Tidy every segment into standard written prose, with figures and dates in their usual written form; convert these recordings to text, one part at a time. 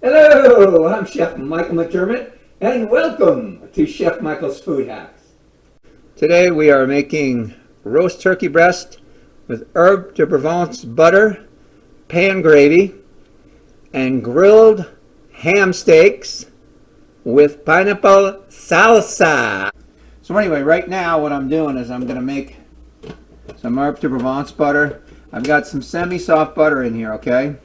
Hello, I'm Chef Michael McDermott, and welcome to Chef Michael's Food Hacks. Today we are making roast turkey breast with herb de Provence butter, pan gravy, and grilled ham steaks with pineapple salsa. So anyway, right now what I'm doing is I'm going to make some herb de Provence butter. I've got some semi-soft butter in here, okay?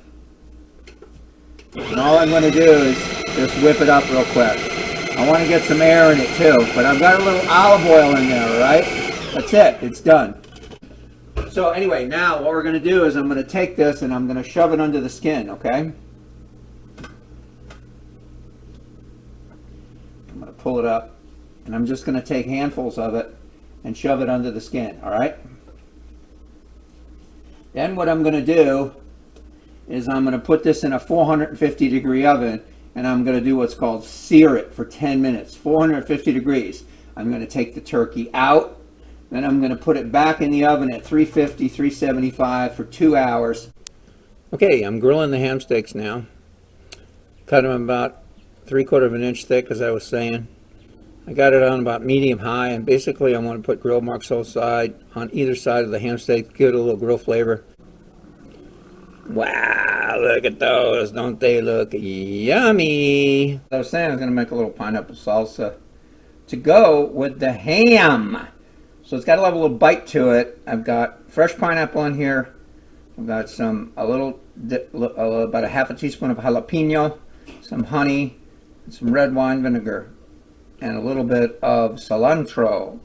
And all I'm going to do is just whip it up real quick. I want to get some air in it too, but I've got a little olive oil in there, all right? That's it. It's done. So anyway, now what we're going to do is I'm going to take this and I'm going to shove it under the skin, okay? I'm going to pull it up, and I'm just going to take handfuls of it and shove it under the skin, all right? Then what I'm going to do is I'm going to put this in a 450-degree oven, and I'm going to do what's called sear it for 10 minutes, 450 degrees. I'm going to take the turkey out, then I'm going to put it back in the oven at 350, 375 for 2 hours. Okay, I'm grilling the ham steaks now. Cut them about 3/4 of an inch thick, as I was saying. I got it on about medium-high, and basically I want to put grill marks on either side of the ham steak, give it a little grill flavor. Wow, look at those. Don't they look yummy? I was saying I was going to make a little pineapple salsa to go with the ham. So it's got to have a little bite to it. I've got fresh pineapple in here. I've got about a half a teaspoon of jalapeno, some honey, some red wine vinegar, and a little bit of cilantro.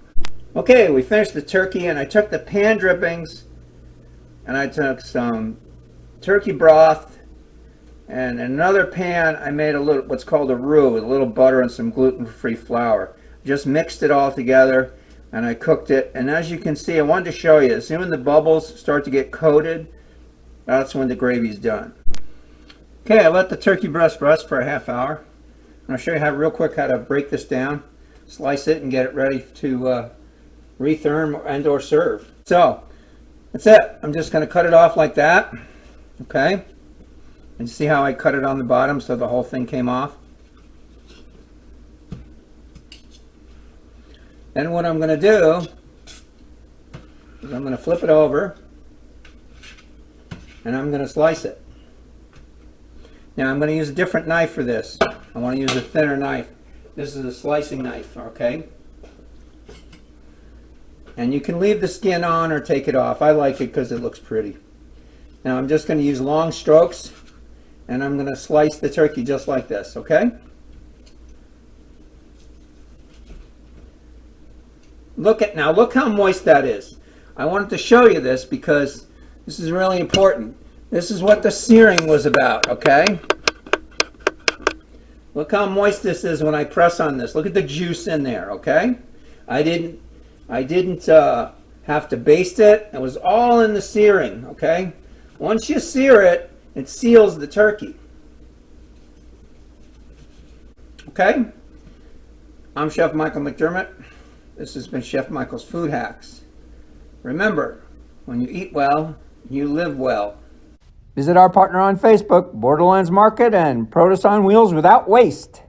Okay, we finished the turkey, and I took the pan drippings and I took some turkey broth, and in another pan I made a little what's called a roux with a little butter and some gluten-free flour. Just mixed it all together and I cooked it, and as you can see, I wanted to show you, as soon as the bubbles start to get coated, that's when the gravy's done. Okay, I let the turkey breast rest for a half hour. I'll show you real quick how to break this down, slice it, and get it ready to retherm and or serve. So that's it. I'm just going to cut it off like that. Okay, and see how I cut it on the bottom so the whole thing came off. Then what I'm going to do is I'm going to flip it over and I'm going to slice it. Now I'm going to use a different knife for this. I want to use a thinner knife. This is a slicing knife, okay? And you can leave the skin on or take it off. I like it because it looks pretty. Now I'm just going to use long strokes, and I'm going to slice the turkey just like this, okay? Look how moist that is. I wanted to show you this because this is really important. This is what the searing was about, okay? Look how moist this is when I press on this. Look at the juice in there, okay? I didn't have to baste it. It was all in the searing, okay? Once you sear it, it seals the turkey. Okay? I'm Chef Michael McDermott. This has been Chef Michael's Food Hacks. Remember, when you eat well, you live well. Visit our partner on Facebook, Borderlands Market and Produce on Wheels Without Waste.